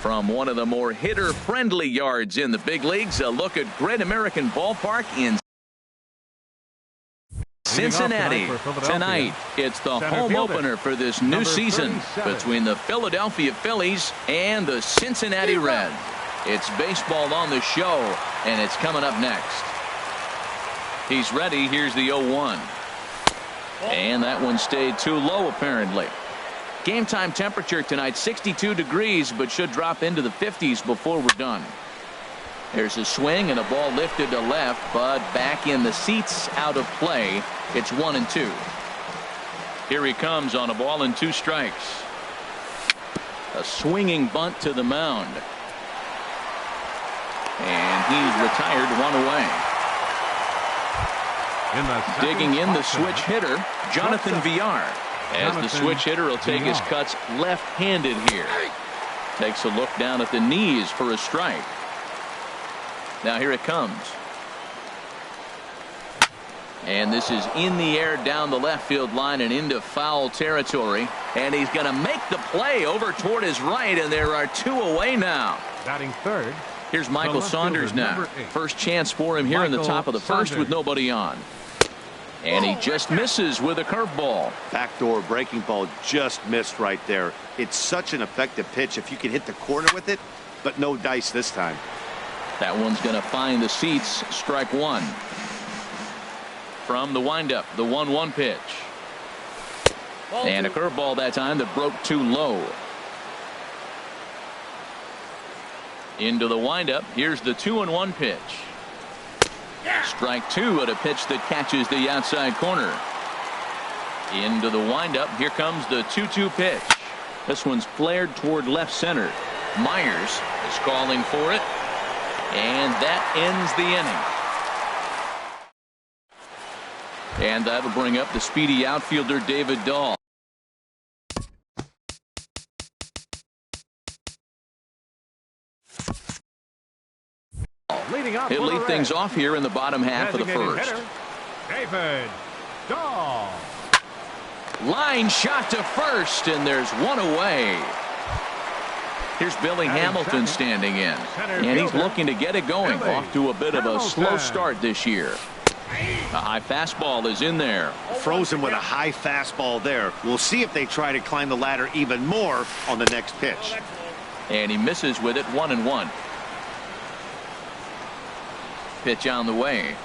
From one of the more hitter-friendly yards in the big leagues, a look at Great American Ballpark in Cincinnati. Tonight, it's the home opener for this new season between the Philadelphia Phillies and the Cincinnati Reds. It's baseball on the show, and it's coming up next. He's ready. Here's the 0-1. And that one stayed too low, apparently. Game time temperature tonight, 62 degrees, but should drop into the 50s before we're done. There's a swing and a ball lifted to left, but back in the seats, out of play. It's 1-2. Here he comes on a ball and 2 strikes. A swinging bunt to the mound. And he's retired, 1 away. Digging in the switch hitter, Jonathan Villar. As the switch hitter will take his cuts left-handed here. Takes a look down at the knees for a strike. Now here it comes. And this is in the air down the left field line and into foul territory. And he's going to make the play over toward his right, and there are 2 away now. Batting third. Here's Michael Saunders now. First chance for him here in the top of the first with nobody on. And he just misses with a curveball. Backdoor breaking ball just missed right there. It's such an effective pitch if you can hit the corner with it, but no dice this time. That one's going to find the seats. Strike 1. From the windup, the 1-1 pitch. And a curveball that time that broke too low. Into the windup. Here's the 2-1 pitch. Strike 2 at a pitch that catches the outside corner. Into the windup. Here comes the 2-2 pitch. This one's flared toward left center. Myers is calling for it. And that ends the inning. And that'll bring up the speedy outfielder David Dahl. He'll lead things off here in the bottom half of the first. David Dahl. Line shot to first, and there's 1 away. Here's Billy Hamilton standing in, and he's looking to get it going. Off to a bit of a slow start this year. A high fastball is in there. Frozen with a high fastball there. We'll see if they try to climb the ladder even more on the next pitch. And he misses with it. 1-1. Pitch on the way.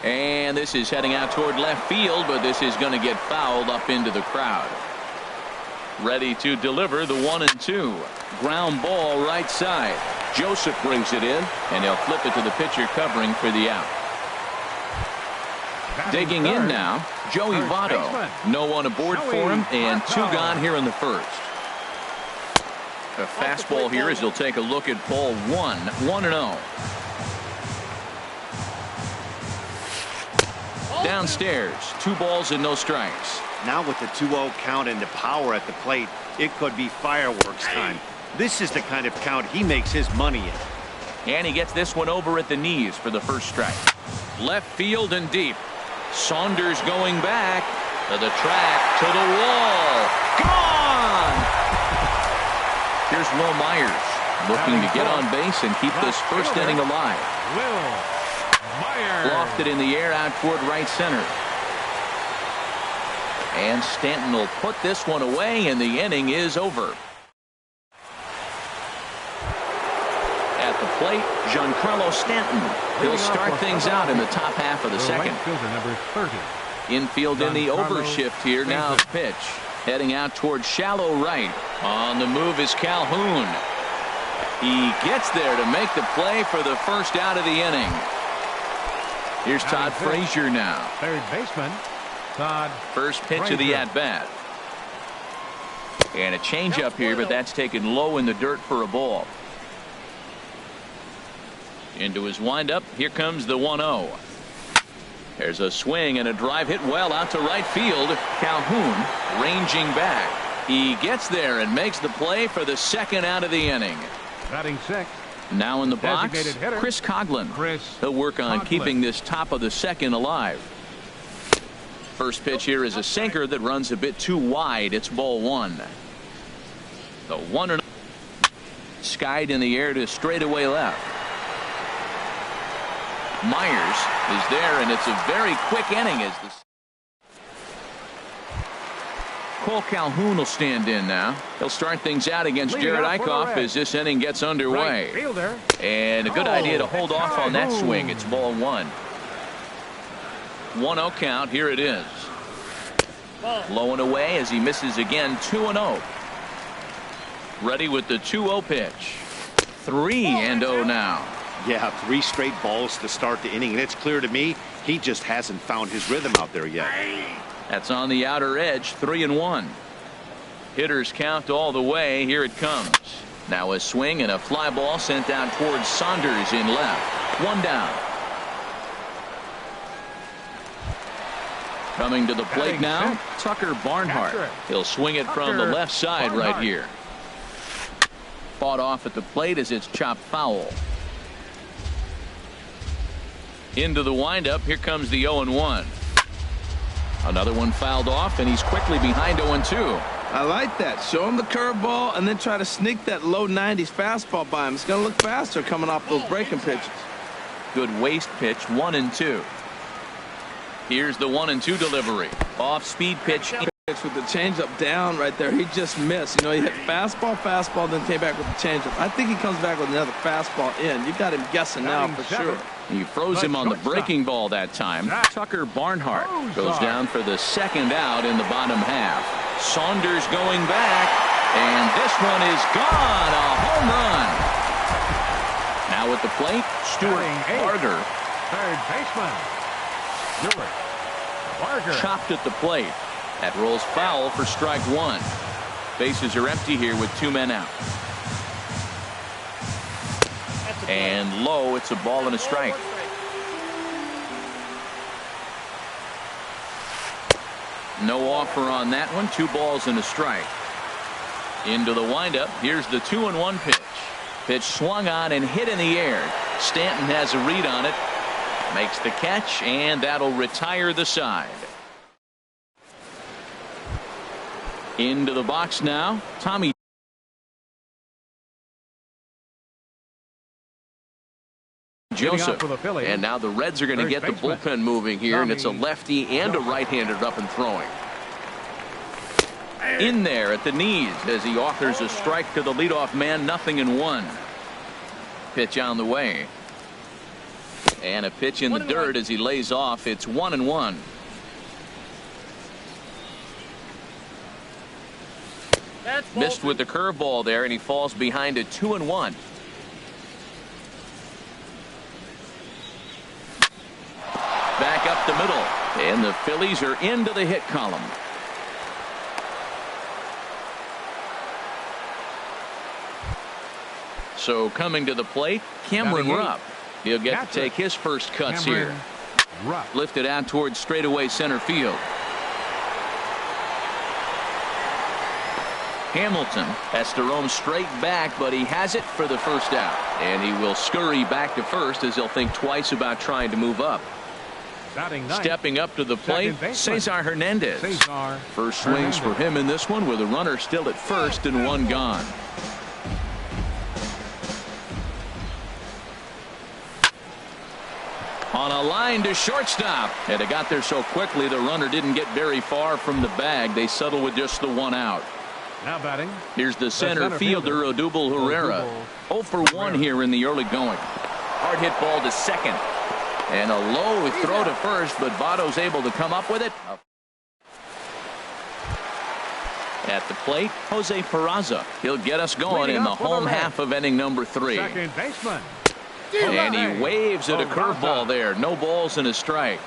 And this is heading out toward left field, but this is going to get fouled up into the crowd. Ready to deliver the 1-2. Ground ball right side. Joseph brings it in, and he'll flip it to the pitcher covering for the out. Digging in now, Joey Votto. No one aboard for him, and 2 gone here in the first. A fastball here as he'll take a look at ball 1. 1-0. Downstairs, 2 balls and no strikes. Now with the 2-0 count and the power at the plate, it could be fireworks time. This is the kind of count he makes his money in. And he gets this one over at the knees for the first strike. Left field and deep. Saunders going back to the track, to the wall. Gone! Here's Will Myers looking to get on base and keep this first inning alive. Will Myers. Lofted in the air out toward right center. And Stanton will put this one away, and the inning is over. At the plate, Giancarlo Stanton. He'll start things out in the top half of the second. Infield in the overshift here. Now the pitch. Heading out toward shallow right. On the move is Calhoun. He gets there to make the play for the first out of the inning. Here's Todd Frazier now. Third baseman, Todd. First pitch of the at-bat. And a changeup here, but that's taken low in the dirt for a ball. Into his windup. Here comes the 1-0. There's a swing and a drive hit well out to right field. Calhoun ranging back. He gets there and makes the play for the second out of the inning. Batting sixth. Now in the box, Chris Coghlan. He'll work on keeping this top of the second alive. First pitch here is a sinker that runs a bit too wide. It's ball 1. The 1-0. skied in the air to straightaway left. Myers is there, and it's a very quick inning as the Cole Calhoun will stand in now. He'll start things out against Jared Eichhoff as this inning gets underway. And a good idea to hold off on that swing. It's ball one. 1-0 count. Here it is. Low and away as he misses again. 2-0. Ready with the 2-0 pitch. 3-0 now. Yeah, 3 straight balls to start the inning, and it's clear to me he just hasn't found his rhythm out there yet. That's on the outer edge. 3-1. Hitters count all the way. Here it comes. Now a swing and a fly ball sent down towards Saunders in left. 1 down. Coming to the plate now, Tucker Barnhart. He'll swing it from the left side right here. Fought off at the plate as it's chopped foul. Into the windup. Here comes the 0-1. Another one fouled off, and he's quickly behind 0-2. I like that. Show him the curveball and then try to sneak that low 90s fastball by him. It's going to look faster coming off those breaking pitches. Good waist pitch. 1-2. Here's the 1-2 delivery. Off speed pitch. With the changeup down right there, he just missed. You know, he hit fastball, then came back with the changeup. I think he comes back with another fastball in. You got him guessing now for sure. He froze him on the breaking ball that time. Tucker Barnhart goes down for the second out in the bottom half. Saunders going back, and this one is gone. A home run. Now at the plate, Stuart Barger. Third baseman, Stuart Barger. Chopped at the plate. That rolls foul for strike 1. Bases are empty here with 2 men out. And low, it's a ball and a strike. No offer on that one. 2 balls and a strike. Into the windup. Here's the 2-1 pitch. Pitch swung on and hit in the air. Stanton has a read on it. Makes the catch, and that'll retire the side. Into the box now, Tommy Joseph. And now the Reds are going to get the bullpen moving here, and it's a lefty and a right-hander up and throwing. In there at the knees as he offers a strike to the leadoff man. 0-1. Pitch on the way. And a pitch in the dirt as he lays off. It's 1-1. Missed with the curveball there, and he falls behind a 2-1. Back up the middle, and the Phillies are into the hit column. So coming to the plate, Cameron Rupp. He'll get to take his first cuts here. Lifted out towards straightaway center field. Hamilton has to roam straight back, but he has it for the first out. And he will scurry back to first as he'll think twice about trying to move up. Stepping up to the plate, Cesar Hernandez. First swings for him in this one with a runner still at first and 1 gone. On a line to shortstop. And it got there so quickly the runner didn't get very far from the bag. They settle with just the 1 out. Now batting. Here's the center fielder, Odubel Herrera. 0 for 1 here in the early going. Hard hit ball to second. And a low throw to first, but Votto's able to come up with it. At the plate, Jose Peraza. He'll get us going in the home half of inning number 3. Second baseman. And he waves at a curveball there. No balls and a strike.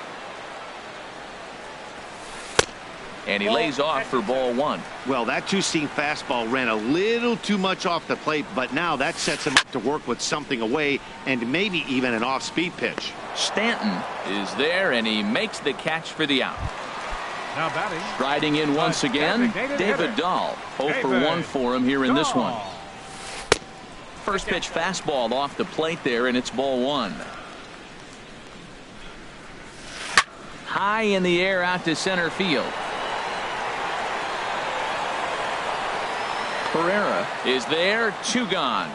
And he lays off for ball 1. Well, that 2-seam fastball ran a little too much off the plate, but now that sets him up to work with something away and maybe even an off-speed pitch. Stanton is there, and he makes the catch for the out. Now batting. Riding in once again, David Dahl. 0 for 1 for him here in this one. First pitch fastball off the plate there, and it's ball 1. High in the air out to center field. Pereira is there. 2 gone.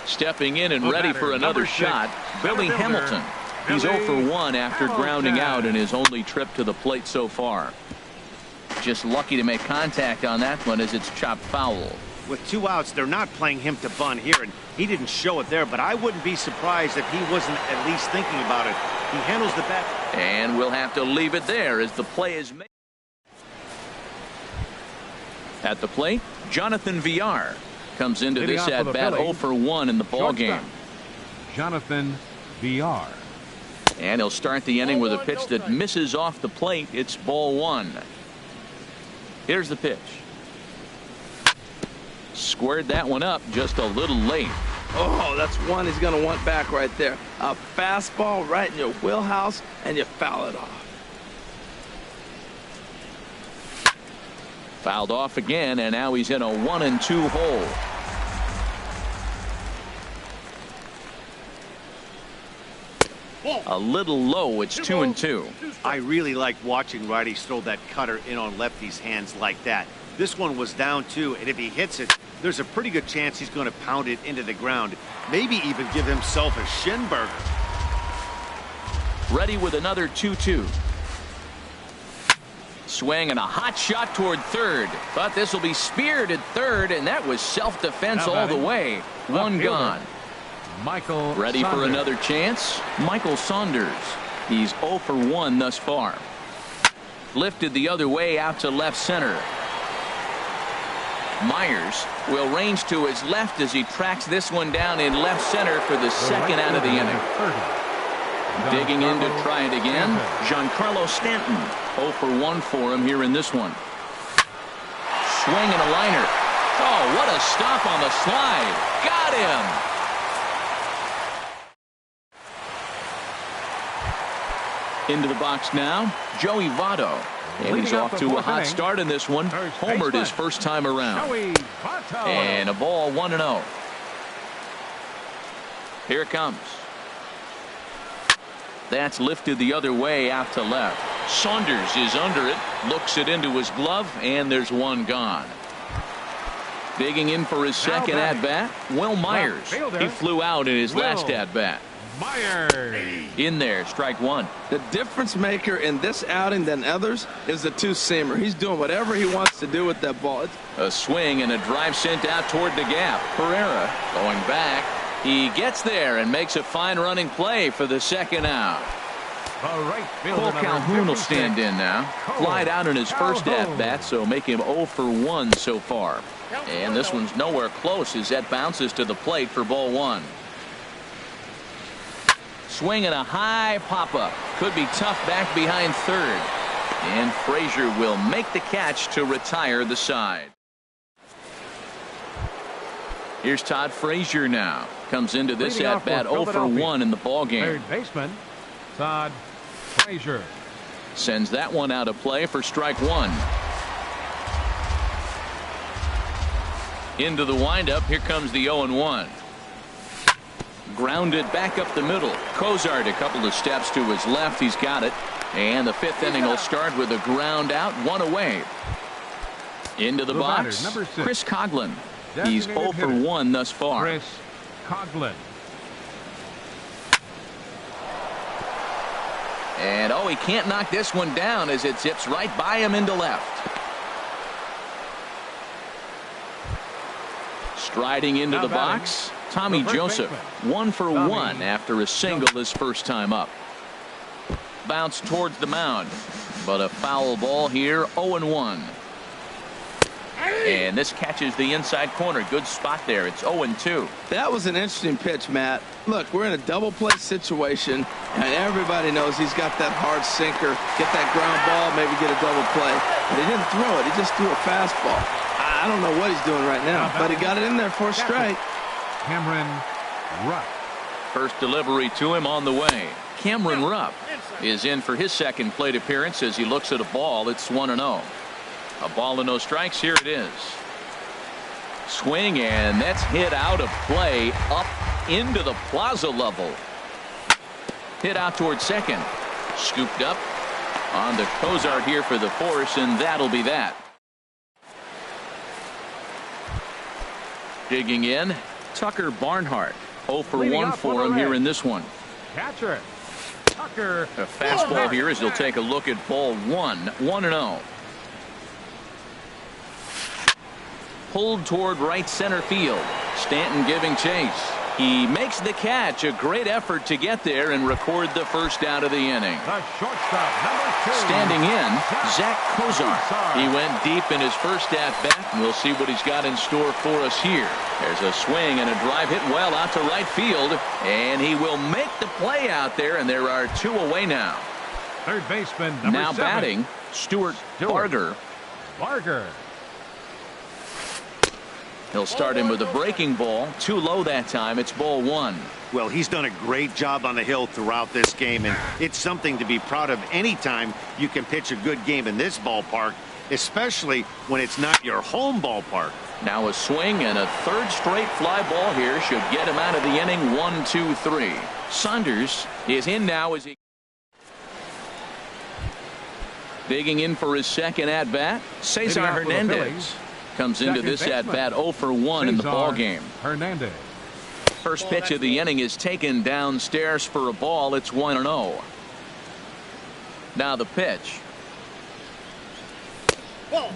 Stepping in and ready for another shot, Billy Hamilton. He's 0 for 1 after grounding out in his only trip to the plate so far. Just lucky to make contact on that one as it's chopped foul. With 2 outs, they're not playing him to bunt here, and he didn't show it there, but I wouldn't be surprised if he wasn't at least thinking about it. He handles the bat. And we'll have to leave it there as the play is made. At the plate, Jonathan Villar comes into this at-bat 0 for 1 in the ball game. Jonathan Villar. And he'll start the inning with a pitch that misses off the plate. It's ball 1. Here's the pitch. Squared that one up just a little late. Oh, that's one he's going to want back right there. A fastball right in your wheelhouse, and you foul it off. Fouled off again, and now he's in a 1-2 hole. A little low. It's 2-2. I really like watching righties throw that cutter in on lefties' hands like that. This one was down 2, and if he hits it, there's a pretty good chance he's going to pound it into the ground. Maybe even give himself a shin burger. Ready with another 2-2. Swing and a hot shot toward third. Thought this will be speared at third, and that was self-defense all the way. One gone. Michael Ready Saunders. for another chance? Michael Saunders. He's 0 for 1 thus far. Lifted the other way out to left center. Myers will range to his left as he tracks this one down in left center for the second out of the inning. Digging in to try it again, Giancarlo Stanton. 0 for 1 for him here in this one. Swing and a liner. Oh, what a stop on the slide. Got him. Into the box now, Joey Votto. And he's off to a hot start in this one. Homered his first time around. And a ball 1-0. Here it comes. That's lifted the other way out to left. Saunders is under it, looks it into his glove, and there's one gone. Digging in for his second at-bat, Will Myers. He flew out in his last at-bat. Myers. In there, strike 1. The difference maker in this outing than others is the two-seamer. He's doing whatever he wants to do with that ball. A swing and a drive sent out toward the gap. Pereira going back. He gets there and makes a fine running play for the second out. Cole Calhoun will stand in now. Flied out in his first at-bat, so make him 0 for 1 so far. And this one's nowhere close as that bounces to the plate for ball 1. Swing and a high pop-up. Could be tough back behind third. And Frazier will make the catch to retire the side. Here's Todd Frazier now. Comes into this at-bat 0 for 1 in the ball game. Third baseman, Todd Frazier. Sends that one out of play for strike 1. Into the windup. Here comes the 0-1. Grounded back up the middle. Cozart a couple of steps to his left. He's got it. And the fifth inning will start with a ground out, one away. Into the box, batter, Chris Coghlan. He's 0 for 1 thus far. Chris Coghlan. And he can't knock this one down as it zips right by him into left. Striding into the box, Tommy Joseph. 1 for 1 after a single his first time up. Bounce towards the mound, but a foul ball here. 0-1. And this catches the inside corner. Good spot there. It's 0-2. That was an interesting pitch, Matt. Look, we're in a double play situation, and everybody knows he's got that hard sinker. Get that ground ball, maybe get a double play. But he didn't throw it. He just threw a fastball. I don't know what he's doing right now, but he got it in there for a strike. Cameron Rupp. First delivery to him on the way. Cameron Rupp is in for his second plate appearance as he looks at a ball. It's 1-0. A ball and no strikes. Here it is. Swing, and that's hit out of play up into the plaza level. Hit out towards second. Scooped up on the Cozart here for the force, and that'll be that. Digging in, Tucker Barnhart, 0 for 1 for him here in this one. Catcher, Tucker. A fastball here as he'll take a look at ball 1-0. Pulled toward right center field. Stanton giving chase. He makes the catch. A great effort to get there and record the first out of the inning. The shortstop, number 2. Standing in, Zach Kozar. He went deep in his first at-bat, and we'll see what he's got in store for us here. There's a swing and a drive hit well out to right field, and he will make the play out there, and there are 2 away now. Third baseman, number 7. Now batting, Stuart Barger. Barger. He'll start him with a breaking ball. Too low that time. It's ball 1. Well, he's done a great job on the hill throughout this game, and it's something to be proud of anytime you can pitch a good game in this ballpark, especially when it's not your home ballpark. Now a swing and a third straight fly ball here should get him out of the inning. 1-2-3. Saunders is in now as he digging in for his second at bat. Cesar Hernandez comes into this at-bat 0 for 1 in the ball game. Hernandez. First pitch of the inning is taken downstairs for a ball. It's 1-0. Now the pitch.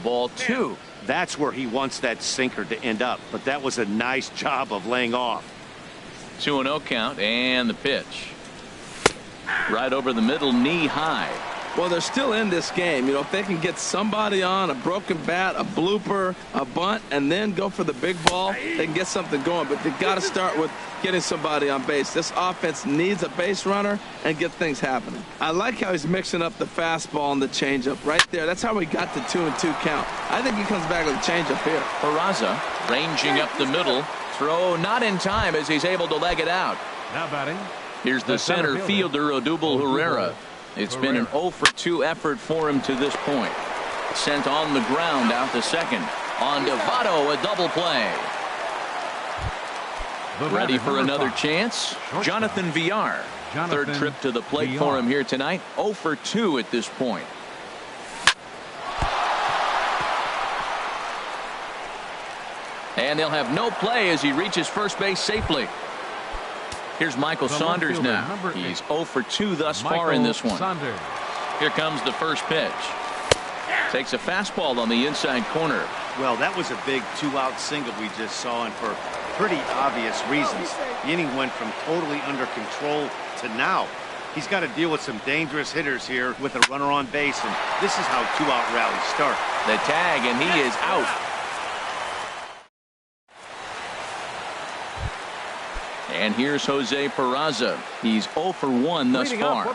Ball 2. That's where he wants that sinker to end up, but that was a nice job of laying off. 2-0 count, and the pitch. Right over the middle, knee high. Well, they're still in this game. You know, if they can get somebody on, a broken bat, a blooper, a bunt, and then go for the big ball, they can get something going. But they've got to start with getting somebody on base. This offense needs a base runner and get things happening. I like how he's mixing up the fastball and the changeup right there. That's how we got the 2-2 count. I think he comes back with a changeup here. Peraza ranging up the middle. Throw not in time as he's able to leg it out. Now batting. Here's the center fielder, Odubel Herrera. It's been an 0 for 2 effort for him to this point. Sent on the ground out to second. On to Votto, a double play. Ready for another chance? Jonathan Villar. Third trip to the plate for him here tonight. 0 for 2 at this point. And they'll have no play as he reaches first base safely. Here's Michael Saunders now. He's 0 for 2 thus far in this one. Here comes the first pitch. Takes a fastball on the inside corner. Well, that was a big 2-out single we just saw, and for pretty obvious reasons. The inning went from totally under control to now. He's got to deal with some dangerous hitters here with a runner on base, and this is how 2-out rallies start. The tag, and he is out. And here's Jose Peraza. He's 0 for 1 thus far.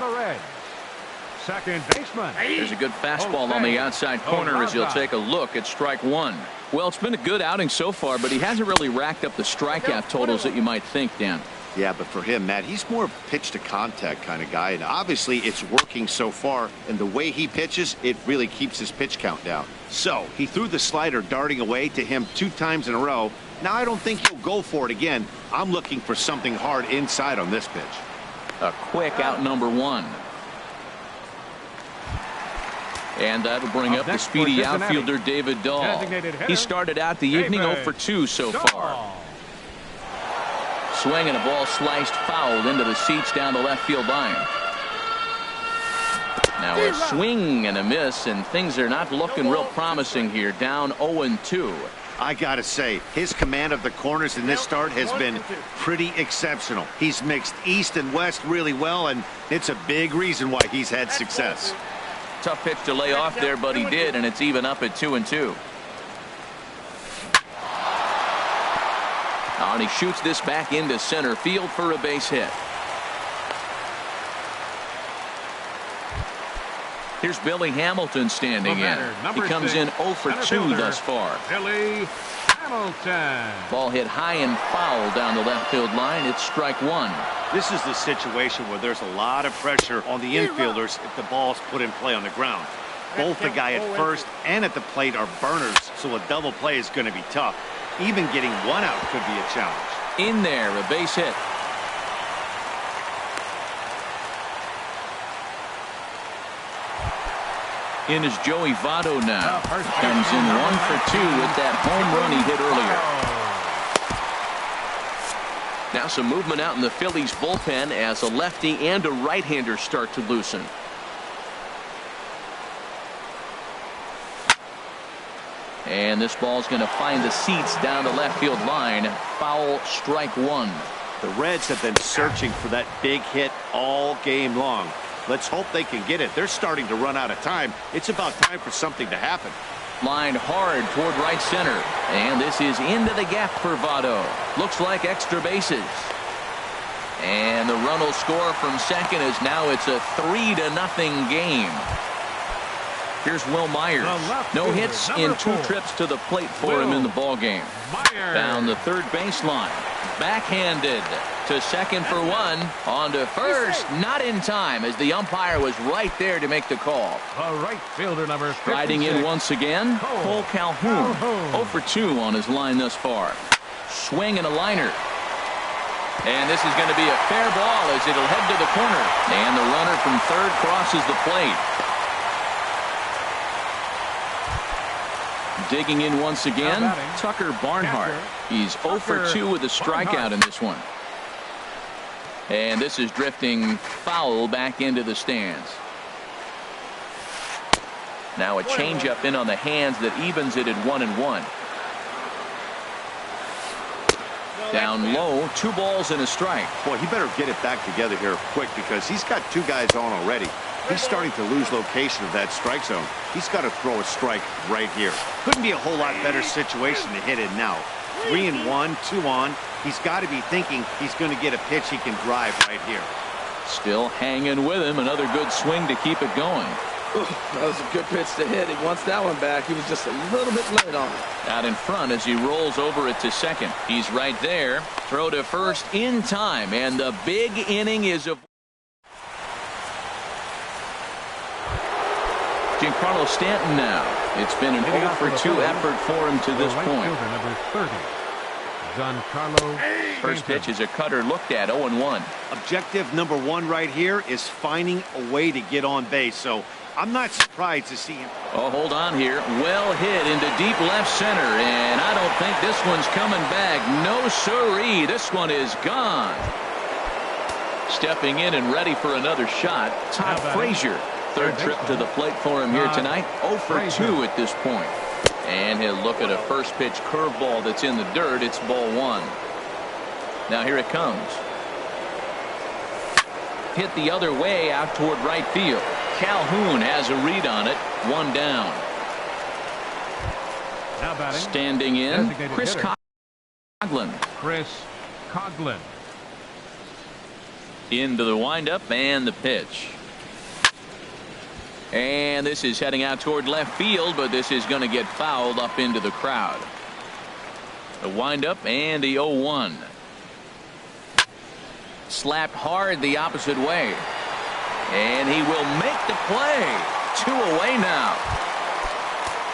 Second baseman. There's a good fastball on the outside corner as he'll take a look at strike 1. Well, it's been a good outing so far, but he hasn't really racked up the strikeout totals that you might think, Dan. Yeah, but for him, Matt, he's more of a pitch to contact kind of guy, and obviously it's working so far, and the way he pitches, it really keeps his pitch count down. So he threw the slider darting away to him 2 times in a row. Now I don't think he'll go for it again. I'm looking for something hard inside on this pitch. A quick out number 1. And that'll bring up the speedy outfielder David Dahl. He started out the evening 0 for 2 so far. Swing and a ball sliced foul into the seats down the left field line. Now a swing and a miss, and things are not looking real promising here. Down 0-2. I gotta say, his command of the corners in this start has been pretty exceptional. He's mixed east and west really well, and it's a big reason why he's had success. Tough pitch to lay off there, but he did, and it's even up at 2-2. And he shoots this back into center field for a base hit. Here's Billy Hamilton standing in. He comes in 0 for 2 thus far. Billy Hamilton. Ball hit high and foul down the left field line. It's strike 1. This is the situation where there's a lot of pressure on the infielders if the ball's put in play on the ground. Both the guy at first and at the plate are burners, so a double play is going to be tough. Even getting 1 out could be a challenge. In there, a base hit. In is Joey Votto now. Comes in 1 for 2 with that home run he hit earlier. Now some movement out in the Phillies bullpen as a lefty and a right-hander start to loosen. And this ball's going to find the seats down the left field line. Foul, strike one. The Reds have been searching for that big hit all game long. Let's hope they can get it. They're starting to run out of time. It's about time for something to happen. Lined hard toward right center. And this is into the gap for Votto. Looks like extra bases. And the run will score from second as now it's a 3-0 game. Here's Will Myers. No hits in 2 trips to the plate for him in the ball game. Down the third baseline. Backhanded to second for one. On to first. Not in time as the umpire was right there to make the call. The right fielder number 56. Riding in once again, Cole Calhoun. 0 for 2 on his line thus far. Swing and a liner. And this is going to be a fair ball as it'll head to the corner. And the runner from third crosses the plate. Digging in once again, Tucker Barnhart. He's 0 for 2 with a strikeout in this one. And this is drifting foul back into the stands. Now a changeup in on the hands that evens it at 1-1. Down low, 2 balls and a strike. Boy, he better get it back together here quick because he's got 2 guys on already. He's starting to lose location of that strike zone. He's got to throw a strike right here. Couldn't be a whole lot better situation to hit it now. 3-1, 2 on. He's got to be thinking he's going to get a pitch he can drive right here. Still hanging with him. Another good swing to keep it going. That was a good pitch to hit. He wants that one back. He was just a little bit late on it. Out in front as he rolls over it to second. He's right there. Throw to first in time. And the big inning is a Giancarlo Stanton now. It's been an 0 for 2 effort for him to this point. Number 30, Giancarlo. First pitch is a cutter looked at 0-1. Objective number 1 right here is finding a way to get on base. So I'm not surprised to see him. Oh, hold on here. Well hit into deep left center. And I don't think this one's coming back. No siree. This one is gone. Stepping in and ready for another shot, Todd Frazier. Third trip to the plate for him here tonight. 0 for 2 at this point. And he'll look at a first pitch curveball that's in the dirt. It's ball 1. Now here it comes. Hit the other way out toward right field. Calhoun has a read on it. 1 down. Standing in, Chris Coghlan. Chris Coghlan. Into the windup and the pitch. And this is heading out toward left field, but this is going to get fouled up into the crowd. The windup and the 0-1. Slapped hard the opposite way. And he will make the play. 2 away now.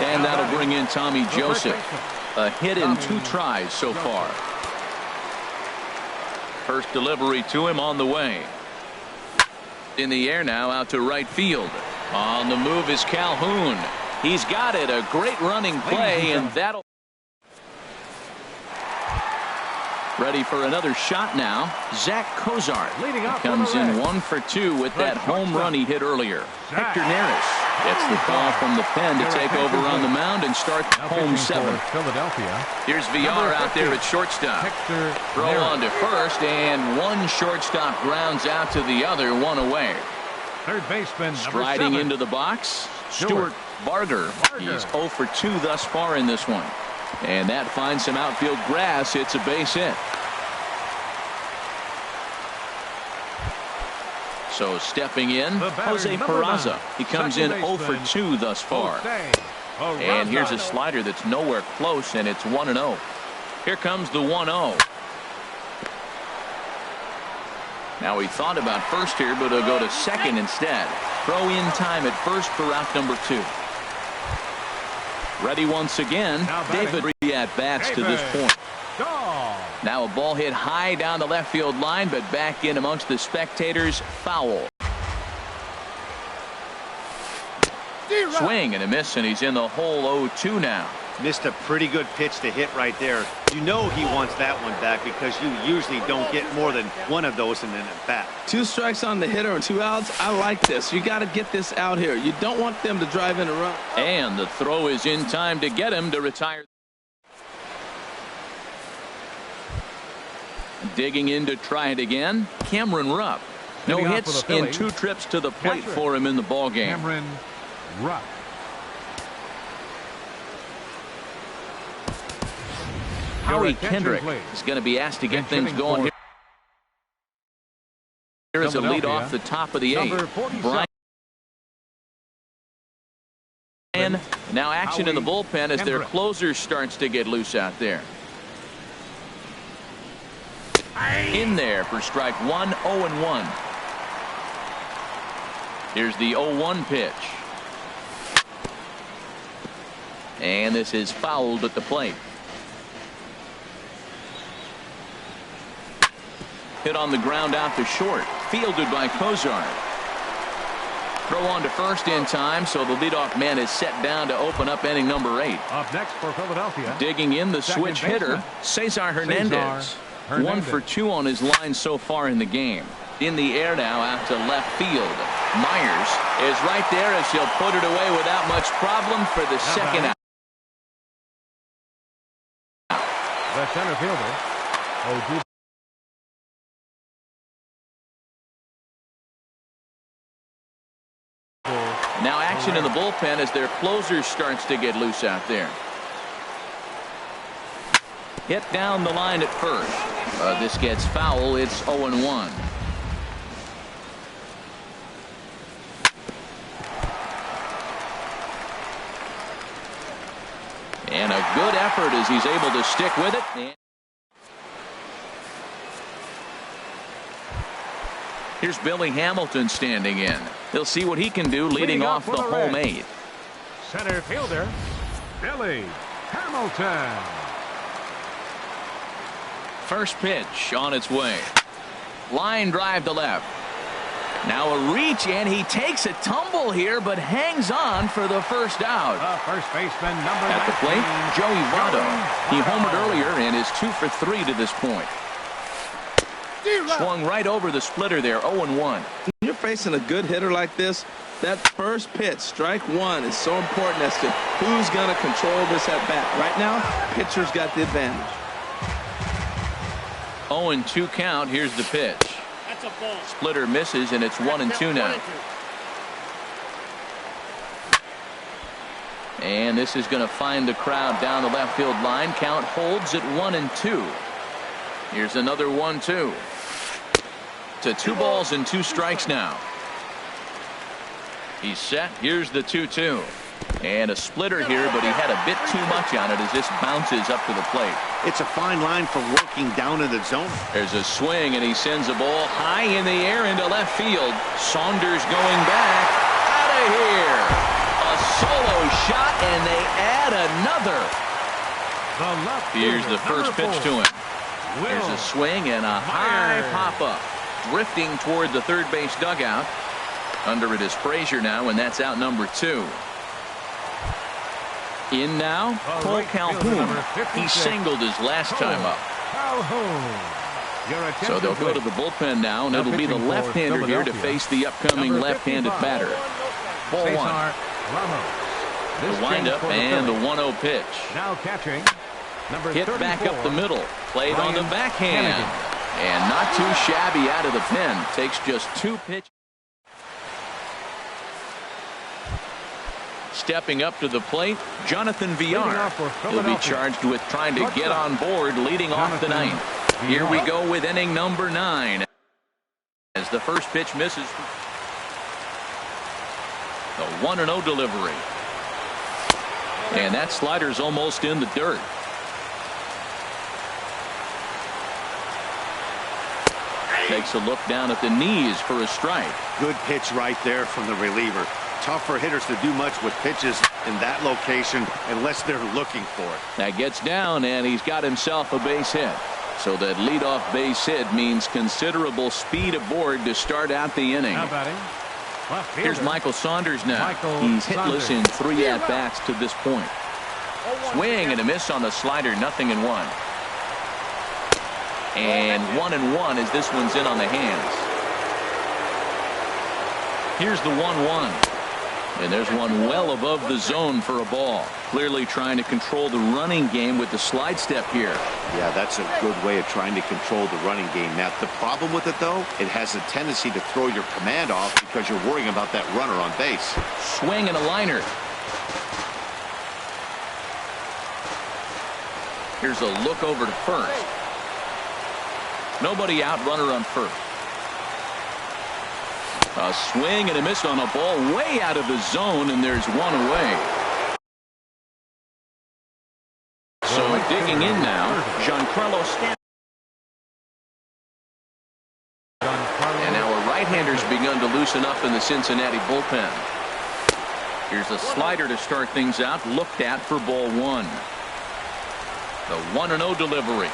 And that'll bring in Tommy Joseph. A hit in 2 tries so far. First delivery to him on the way. In the air now out to right field. On the move is Calhoun. He's got it. A great running play, and that'll. Ready for another shot now. Zach Cozart comes in 1 for 2 with that home run he hit earlier. Hector Neris gets the call from the pen to take over on the mound and start home 7. Here's VR out there at shortstop. Throw on to first, and one shortstop grounds out to the other, 1 away. Third baseman striding into the box, Stuart Barger. He's 0 for 2 thus far in this one. And that finds some outfield grass. It's a base hit. So stepping in, Jose Peraza. He comes in 0 for 2 thus far. And here's a slider that's nowhere close, and it's 1-0. Here comes the 1-0. Now he thought about first here, but he'll go to second instead. Throw in time at first for out number 2. Ready once again. David 3 at-bats to this point. Now a ball hit high down the left field line, but back in amongst the spectators. Foul. Swing and a miss, and he's in the hole 0-2 now. Missed a pretty good pitch to hit right there. You know he wants that one back because you usually don't get more than one of those in an at-bat. 2 strikes on the hitter and 2 outs. I like this. You got to get this out here. You don't want them to drive in a run. And the throw is in time to get him to retire. Digging in to try it again, Cameron Rupp. No hits in 2 trips to the plate for him in the ball game. Cameron Rupp. Howie Kendrick is going to be asked to get things going here. Here is a lead off the top of the 8th. Brian. Now action in the bullpen as their closer starts to get loose out there. In there for strike 1, 0-1. Here's the 0-1 pitch. And this is fouled at the plate. Hit on the ground out to short. Fielded by Kozar. Throw on to first in time, so the leadoff man is set down to open up inning number 8. Up next for Philadelphia. Digging in the switch hitter, Cesar Hernandez. 1 for 2 on his line so far in the game. In the air now out to left field. Myers is right there as she'll put it away without much problem for the second out. The center fielder, O.G. Now action in the bullpen as their closer starts to get loose out there. Hit down the line at first. This gets foul. It's 0-1. And a good effort as he's able to stick with it. Here's Billy Hamilton standing in. He'll see what he can do leading off the home 8. Center fielder, Billy Hamilton. First pitch on its way. Line drive to left. Now a reach, and he takes a tumble here, but hangs on for the first out. First baseman number at the plate, Joey Votto. He homered earlier and is 2 for 3 to this point. Swung right over the splitter there, 0-1. When you're facing a good hitter like this, that first pitch, strike 1, is so important as to who's going to control this at bat. Right now, pitcher's got the advantage. 0-2 count. Here's the pitch. That's a ball. Splitter misses, and it's 1-2 now. And this is going to find the crowd down the left field line. Count holds at 1-2. Here's another 1-2. To 2 balls and 2 strikes now. He's set. Here's the 2-2. And a splitter here, but he had a bit too much on it as this bounces up to the plate. It's a fine line for working down in the zone. There's a swing, and he sends a ball high in the air into left field. Saunders going back. Out of here. A solo shot, and they add another. Here's the first pitch to him. There's a swing and a high pop-up. Drifting toward the third base dugout. Under it is Frazier now, and that's out number 2. In now, Cole Calhoun. He singled his last time up. So they'll go to the bullpen now, and it'll be the left-hander here to face the upcoming left-handed batter. Ball 1. The windup and the 1-0 pitch. Now catching. Hit back up the middle. Played on the backhand. And not too shabby out of the pen. Takes just 2 pitches. Stepping up to the plate, Jonathan Villar. He'll be charged with trying to get on board leading off the 9th. Here we go with inning number 9. As the first pitch misses. The 1-0 delivery. And that slider's almost in the dirt. Takes a look down at the knees for a strike. Good pitch right there from the reliever. Tough for hitters to do much with pitches in that location unless they're looking for it. That gets down, and he's got himself a base hit. So that leadoff base hit means considerable speed aboard to start out the inning. Here's Michael Saunders now. He's hitless in 3 at-bats to this point. Swing and a miss on the slider, 0-1. And 1-1 as this one's in on the hands. Here's the 1-1. And there's one well above the zone for a ball. Clearly trying to control the running game with the slide step here. Yeah, that's a good way of trying to control the running game, Matt. The problem with it, though, it has a tendency to throw your command off because you're worrying about that runner on base. Swing and a liner. Here's a look over to first. Nobody out, runner on first. A swing and a miss on a ball way out of the zone, and there's one away. So digging in now, Giancarlo Stanton. And our right-handers begun to loosen up in the Cincinnati bullpen. Here's a slider to start things out, looked at for ball one. The 1-0 delivery.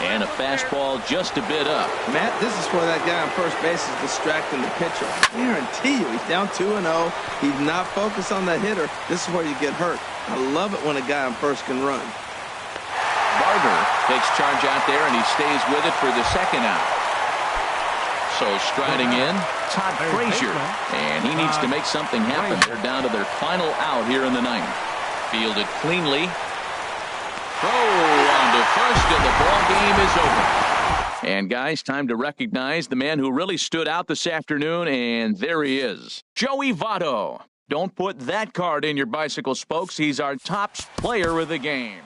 And a fastball just a bit up. Matt, this is where that guy on first base is distracting the pitcher. I guarantee you, he's down 2-0. He's not focused on the hitter. This is where you get hurt. I love it when a guy on first can run. Barber takes charge out there, and he stays with it for the second out. So striding in, Todd Frazier. And he needs to make something happen. They're down to their final out here in the ninth. Fielded cleanly. Throw on to first, and the ball game is over. And guys, time to recognize the man who really stood out this afternoon, and there he is, Joey Votto. Don't put that card in your bicycle spokes. He's our top player of the game.